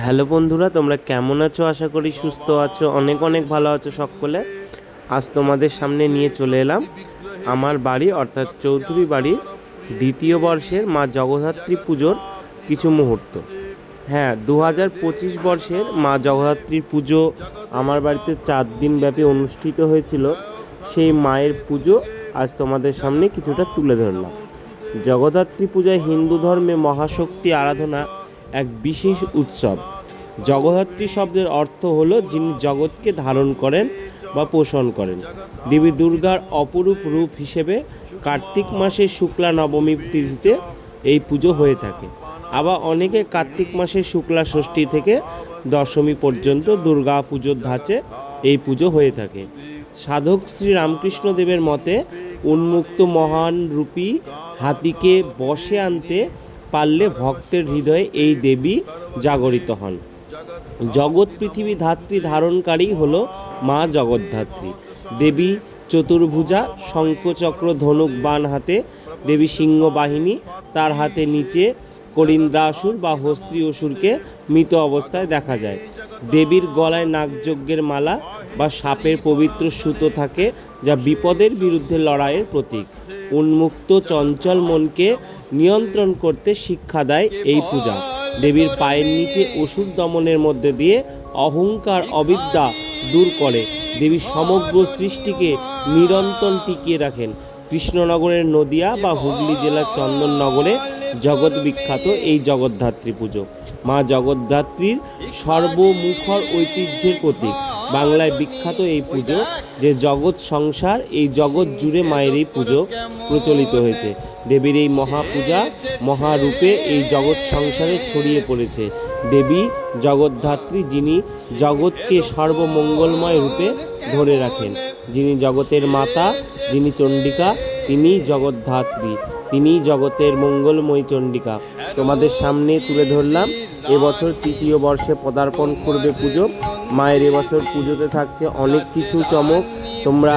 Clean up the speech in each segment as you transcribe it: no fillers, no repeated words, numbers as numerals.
Hello বন্ধুরা, তোমরা কেমন আছো? আশা করি সুস্থ আছো, অনেক অনেক ভালো আছো সকলে। আজ তোমাদের সামনে নিয়ে চলে এলাম আমার বাড়ি অর্থাৎ চৌধুরী বাড়ির দ্বিতীয় বর্ষের মা জগদ্ধাত্রী পুজোর কিছু মুহূর্ত। হ্যাঁ, 2025 বর্ষের মা জগদ্ধাত্রীর পুজো আমার বাড়িতে 4 দিন ব্যাপী অনুষ্ঠিত হয়েছিল। সেই মায়ের পুজো আজ তোমাদের সামনে কিছুটা তুলে ধরলাম। জগদ্ধাত্রী পূজায় হিন্দু ধর্মে মহাশক্তি আরাধনা এক বিশেষ উৎসব। জগদ্ধাত্রী শব্দের অর্থ হলো যিনি জগৎকে ধারণ করেন বা পোষণ করেন। দেবী দুর্গার অপরূপ রূপ হিসেবে কার্তিক মাসের শুক্লা নবমী তিথিতে এই পুজো হয়ে থাকে। আবার অনেকে কার্তিক মাসের শুক্লা ষষ্ঠী থেকে দশমী পর্যন্ত দুর্গা পুজোর ধাঁচে এই পুজো হয়ে থাকে। সাধক শ্রী রামকৃষ্ণ দেবের মতে উন্মুক্ত মহান রূপী হাতিকে বশে আনতে পারলে ভক্তের হৃদয়ে এই দেবী জাগরিত হন। জগৎ পৃথিবী ধাত্রী ধারণকারী হল মা জগদ্ধাত্রী। দেবী চতুর্ভুজা, শঙ্খচক্র ধনুক বাণ হাতে। দেবী সিংহ বাহিনী, তার হাতে নিচে করিন্দ্রাসুর বা হস্ত্রী অসুরকে মৃত অবস্থায় দেখা যায়। দেবীর গলায় নাগযজ্ঞের মালা বা সাপের পবিত্র সুতো থাকে, যা বিপদের বিরুদ্ধে লড়াইয়ের প্রতীক। উন্মুক্ত চঞ্চল মনকে নিয়ন্ত্রণ করতে শিক্ষা দেয় এই পূজা। দেবীর পায়ের নিচে অসুর দমনের মধ্যে দিয়ে অহংকার অবিদ্যা দূর করে। দেবী সমগ্র সৃষ্টিকে নিরন্তর টিকিয়ে রাখেন। কৃষ্ণনগরের নদিয়া বা হুগলি জেলার চন্দননগরে জগৎ বিখ্যাত এই জগদ্ধাত্রী পুজো। মা জগদ্ধাত্রীর সর্বমুখর ঐতিহ্যের প্রতীক। বাংলায় বিখ্যাত এই পুজো, যে জগৎ সংসার, এই জগৎ জুড়ে মায়ের এই পুজো প্রচলিত হয়েছে। দেবীর এই মহাপূজা মহারূপে এই জগৎ সংসারে ছড়িয়ে পড়েছে। দেবী জগদ্ধাত্রী, যিনি জগৎকে সর্বমঙ্গলময় রূপে ধরে রাখেন, যিনি জগতের মাতা, যিনি চণ্ডিকা, তিনি জগদ্ধাত্রী, তিনি জগতের মঙ্গলময়ী চণ্ডিকা। তোমাদের সামনে তুলে ধরলাম। এবছর তৃতীয় বর্ষে পদার্পণ করবে পুজো। মায়ের এবছর পুজোতে থাকছে অনেক কিছু চমক। তোমরা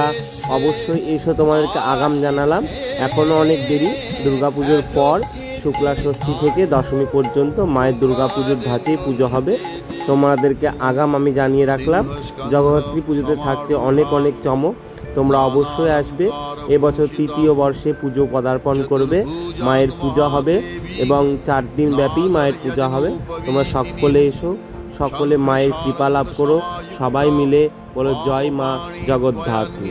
অবশ্যই এসো, তোমাদেরকে আগাম জানালাম। এখনও অনেক দেরি। দুর্গাপুজোর পর শুক্লা ষষ্ঠী থেকে দশমী পর্যন্ত মায়ের দুর্গাপুজোর ধাঁচেই পুজো হবে। তোমাদেরকে আগাম আমি জানিয়ে রাখলাম। জগদ্ধাত্রী পুজোতে থাকছে অনেক অনেক চমক। তোমরা অবশ্যই আসবে। এবছর তৃতীয় বর্ষে পুজো পদার্পণ করবে, মায়ের পূজা হবে এবং 4 দিন ব্যাপী মায়ের পূজা হবে। তোমরা সকলে এসো, সকলে মায়ের কৃপা লাভ করো। সবাই মিলে বলো জয় মা জগদ্ধাত্রী।